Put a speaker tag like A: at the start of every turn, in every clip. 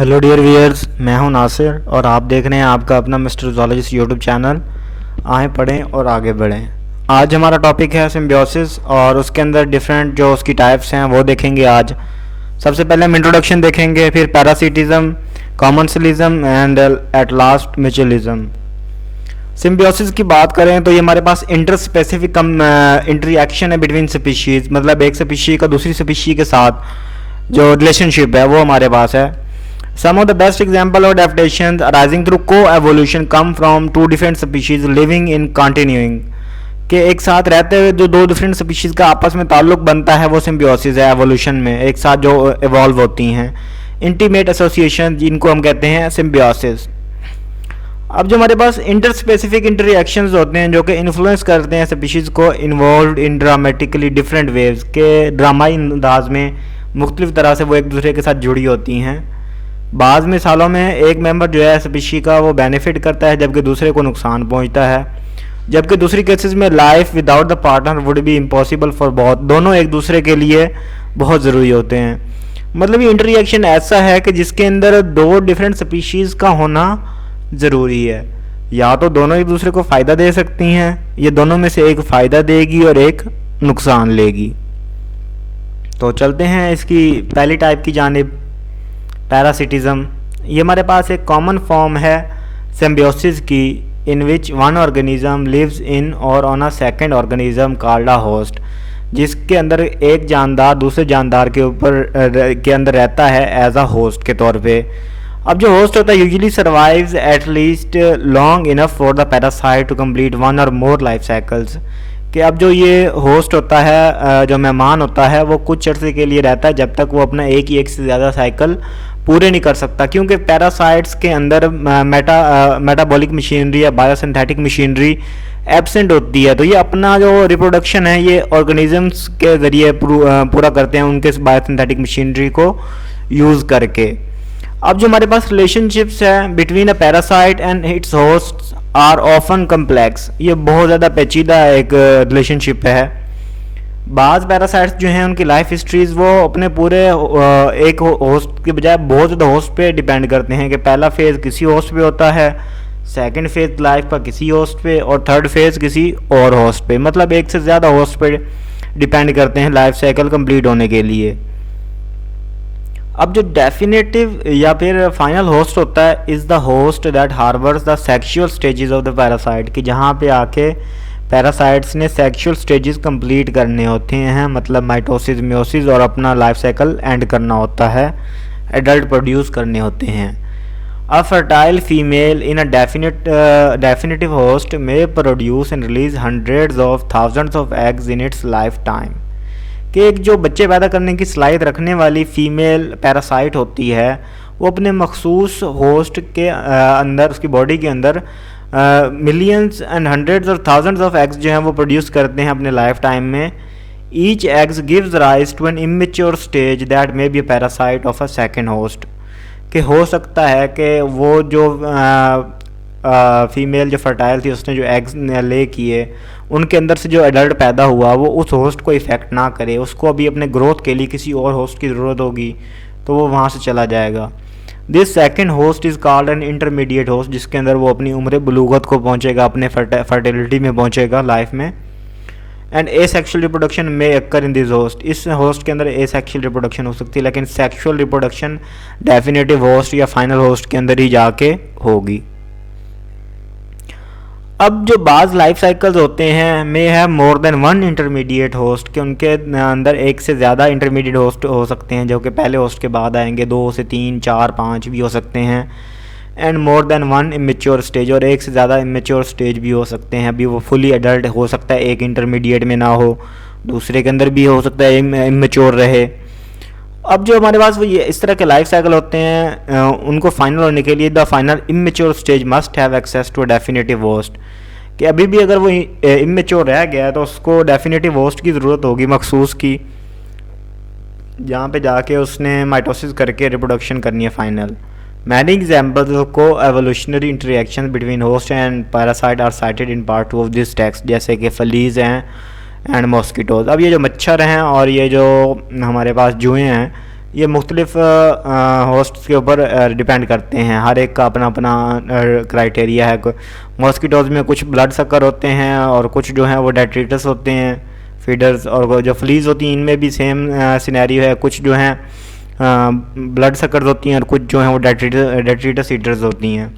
A: Hello dear viewers, मैं हूं नासिर और आप देख रहे हैं आपका अपना मिस्टर ज़ूलॉजिस्ट यूट्यूब चैनल। आए पढ़ें और आगे बढ़ें। आज हमारा टॉपिक है सिम्बियोसिस और उसके अंदर डिफरेंट जो उसकी टाइप्स हैं वो देखेंगे आज। सबसे पहले हम इंट्रोडक्शन देखेंगे, फिर parasitism, commensalism and at last mutualism. Symbiosis की बात करें तो ये हमारे पास इंटर स्पेसिफिक इंटरेक्शन है बिटवीन स्पीशीज़, मतलब एक स्पीशी का दूसरी स्पीशी के साथ जो रिलेशनशिप है वो हमारे पास है। Some of the best example of adaptations arising through co-evolution come from two different species living in continuing के एक साथ रहते हुए जो दो डिफरेंट स्पीशीज़ का आपस में ताल्लुक बनता है वो सिम्बियोसिस है। एवोल्यूशन में एक साथ जो इवॉल्व होती हैं, इंटीमेट एसोसिएशन जिनको हम कहते हैं सिम्बियोसिस। अब जो हमारे पास इंटर स्पेसिफिक इंटरएक्शंस होते हैं जो कि इन्फ्लुएंस करते हैं स्पीशीज़ को involve in dramatically different waves के ड्रामाई अंदाज में मुख्तलिफ तरह से वो एक दूसरे के साथ जुड़ी होती हैं। बाद में सालों में एक मेंबर जो है स्पीशी का वो बेनिफिट करता है जबकि दूसरे को नुकसान पहुंचता है, जबकि दूसरी केसेस में life without the partner would be impossible for both. दोनों एक दूसरे के लिए बहुत ज़रूरी होते हैं। मतलब ये इंटरएक्शन ऐसा है कि जिसके अंदर दो डिफरेंट स्पीशीज़ का होना ज़रूरी है। या तो दोनों एक दूसरे को फ़ायदा दे सकती हैं, ये दोनों में से एक फ़ायदा देगी और एक नुकसान लेगी। तो चलते हैं इसकी पहली टाइप की जानिब, पैरासिटिज्म। ये हमारे पास एक कॉमन फॉर्म है सिम्बियोसिस की in which one organism lives in और on a second organism called a host, जिसके अंदर एक जानदार दूसरे जानदार के ऊपर के अंदर रहता है एज अ होस्ट के तौर पे। अब जो होस्ट होता है usually survives at least long enough for the parasite to complete one or more life cycles. कि अब जो ये होस्ट होता है, जो मेहमान होता है, वो कुछ अर्से के लिए रहता है जब तक वो अपना एक से ज़्यादा साइकिल पूरे नहीं कर सकता, क्योंकि पैरासाइट्स के अंदर मेटाबॉलिक मशीनरी या बायोसिंथेटिक मशीनरी एब्सेंट होती है। तो ये अपना जो रिप्रोडक्शन है ये ऑर्गेनिजम्स के ज़रिए पूरा करते हैं, उनके बायोसिंथेटिक मशीनरी को यूज़ करके। अब जो हमारे पास रिलेशनशिप्स है between a parasite and its host are often complex. ये बहुत ज़्यादा पेचीदा एक रिलेशनशिप है। बाज़ पैरासाइट्स जो हैं उनकी लाइफ हिस्ट्रीज़ वो अपने पूरे एक होस्ट के बजाय बहुत ज़्यादा होस्ट पे डिपेंड करते हैं कि पहला फेज़ किसी होस्ट पे होता है, सेकंड फेज़ लाइफ का किसी होस्ट पे और थर्ड फेज़ किसी और होस्ट पे। मतलब एक से ज़्यादा होस्ट पे डिपेंड करते हैं लाइफ साइकिल कंप्लीट होने के लिए। अब जो डेफिनेटिव या फिर फाइनल होस्ट होता है is the host that harbours the sexual stages of the parasite, कि जहाँ पे आके पैरासाइट्स ने सेक्सुअल स्टेजेस कंप्लीट करने होते हैं, मतलब माइटोसिस, मियोसिस और अपना लाइफ साइकिल एंड करना होता है, एडल्ट प्रोड्यूस करने होते हैं। अ fertile female in a definitive host may produce and release hundreds of thousands of eggs in its life time. कि एक जो बच्चे पैदा करने की सलाहियत रखने वाली फीमेल पैरासाइट होती है वो अपने मखसूस होस्ट के अंदर, उसकी बॉडी के अंदर millions and hundreds or thousands of eggs जो हैं वो प्रोड्यूस करते हैं अपने लाइफ टाइम में। Each eggs gives rise to an immature stage that may be a parasite of a second host. कि हो सकता है कि वो जो फीमेल जो फर्टाइल थी उसने जो एग्स ले किए उनके अंदर से जो एडल्ट पैदा हुआ वो उस होस्ट को इफ़ेक्ट ना करे, उसको अभी अपने ग्रोथ के लिए किसी और होस्ट की ज़रूरत होगी तो वो वहाँ से चला जाएगा। This second host is called an intermediate host, जिसके अंदर वो अपनी उम्र बलूगत को पहुँचेगा, अपने फर्टिलिटी में पहुँचेगा लाइफ में। एंड एसेक्सुअल रिप्रोडक्शन में अक्कर इन दिस होस्ट, इस होस्ट के अंदर एसेक्सुअल रिप्रोडक्शन हो सकती है, लेकिन सेक्सुअल रिप्रोडक्शन डेफिनेटिव होस्ट या फाइनल होस्ट के अंदर ही जाके होगी। अब जो बाज़ लाइफ साइकिल्स होते हैं may have more than one intermediate host, कि उनके अंदर एक से ज़्यादा इंटरमीडिएट होस्ट हो सकते हैं जो कि पहले होस्ट के बाद आएंगे, 2 से 3, 4, 5 भी हो सकते हैं। And more than one immature stage, और एक से ज़्यादा इमेच्योर स्टेज भी हो सकते हैं। अभी वो फुली एडल्ट हो सकता है, एक इंटरमीडिएट में ना हो, दूसरे के अंदर भी हो सकता है इमेच्योर रहे। अब जो हमारे पास वो ये इस तरह के लाइफ साइकिल होते हैं उनको फाइनल होने के लिए the final immature stage must have access to a definitive host. कि अभी भी अगर वो इमेच्योर रह गया है तो उसको डेफिनेटिव होस्ट की ज़रूरत होगी मखसूस की, जहाँ पे जाके उसने माइटोसिस करके रिप्रोडक्शन करनी है final. Many examples of coevolutionary interaction between host and parasite are cited in part 2 of this text, जैसे कि फलीज हैं एंड मॉस्किटोज। अब ये जो मच्छर हैं और ये जो हमारे पास जुएँ हैं ये मुख्तलिफ होस्ट के ऊपर डिपेंड करते हैं, हर एक का अपना अपना क्राइटेरिया है। मॉस्किटोज़ में कुछ ब्लड सकर होते हैं और कुछ जो हैं वो डेट्रिटस होते हैं फीडर्स, और वो जो फ्लीज होती हैं इनमें भी सेम सिनेरियो है, कुछ जो हैं ब्लड सकर्स होती हैं और कुछ जो हैं वो डेट्रिटस ईटर्स होती हैं।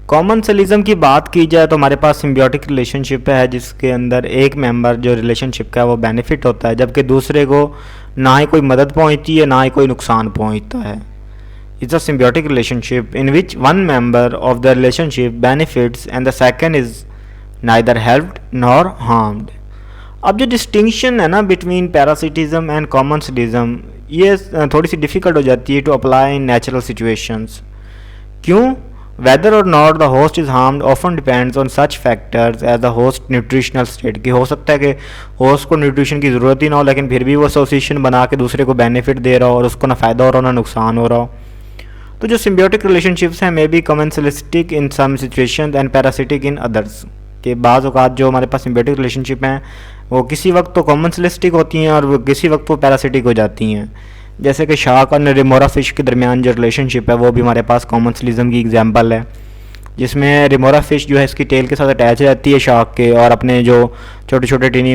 A: कॉमनसेलिज्म की बात की जाए तो हमारे पास सिम्बियोटिक रिलेशनशिप है जिसके अंदर एक मेंबर जो रिलेशनशिप का है वो बेनिफिट होता है, जबकि दूसरे को ना ही कोई मदद पहुंचती है ना ही कोई नुकसान पहुंचता है। It's a symbiotic relationship in which one member of the relationship benefits and the second is neither helped nor harmed. अब जो डिस्टिंक्शन है ना बिटवीन पैरासिटिज्म एंड कॉमनसेलिज्म, ये थोड़ी सी डिफ़िकल्ट हो जाती है to apply in natural situations. क्यों? Whether or not the host is harmed often depends on such factors as the host nutritional state। कि हो सकता है कि होस्ट को न्यूट्रिशन की ज़रूरत ही ना हो लेकिन फिर भी वो एसोसिएशन बना के दूसरे को बेनिफिट दे रहा हो और उसको ना फ़ायदा हो रहा हो ना नुकसान हो रहा हो। तो जो सिम्बियोटिक रिलेशनशिप्स हैं may be commensalistic in some situations and parasitic in others. के बाज़ औक़ात जो हमारे पास सिम्बियोटिक रिलेशनशिप हैं वो किसी वक्त तो कॉमनसेलिस्टिक होती हैं और वो किसी वक्त वो पैरासिटिक हो जाती हैं। जैसे कि शार्क और रिमोरा फ़िश के दरमियान जो रिलेशनशिप है वो भी हमारे पास कॉमनसेलिज्म की एग्जांपल है, जिसमें रिमोरा फ़िश जो है इसकी टेल के साथ अटैच रहती है शार्क के और अपने जो छोटे छोटे टीनी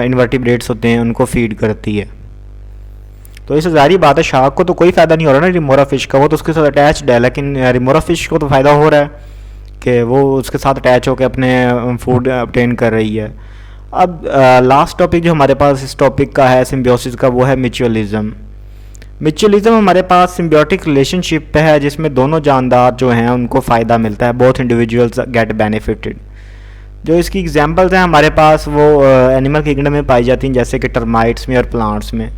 A: इन्वर्टिब्रेट्स होते हैं उनको फीड करती है। तो इससे ज़ाहिर बात है शार्क को तो कोई फ़ायदा नहीं हो रहा ना रिमोरा फ़िश का, वो तो उसके साथ अटैच्ड है, लेकिन रिमोरा फ़िश को तो फ़ायदा हो रहा है कि वो उसके साथ अटैच होकर अपने फूड ऑब्टेन कर रही है। अब लास्ट टॉपिक जो हमारे पास इस टॉपिक का है सिम्बियोसिस का वो है म्यूचुअलिज्म। म्यूचुअलिज्म हमारे पास सिम्बियोटिक रिलेशनशिप पे है जिसमें दोनों जानदार जो हैं उनको फ़ायदा मिलता है, बोथ इंडिविजुअल्स गेट बेनिफिटेड। जो इसकी एग्जांपल्स हैं हमारे पास वो एनिमल किंगडम में पाई जाती हैं, जैसे कि टर्माइट्स में और प्लांट्स में।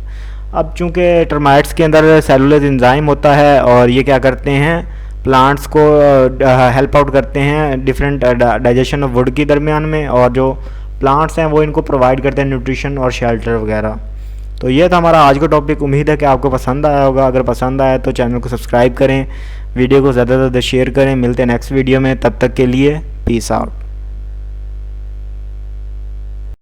A: अब चूँकि टर्माइट्स के अंदर सेलुलोज एंजाइम होता है और ये क्या करते हैं प्लांट्स को हेल्प आउट करते हैं डिफरेंट डाइजेशन ऑफ वुड के दरमियान में, और जो प्लांट्स हैं वो इनको प्रोवाइड करते हैं न्यूट्रिशन और शेल्टर वगैरह। तो ये था हमारा आज का टॉपिक। उम्मीद है कि आपको पसंद आया होगा। अगर पसंद आया तो चैनल को सब्सक्राइब करें, वीडियो को ज़्यादा से ज़्यादा शेयर करें। मिलते हैं नेक्स्ट वीडियो में, तब तक के लिए पीस आउट।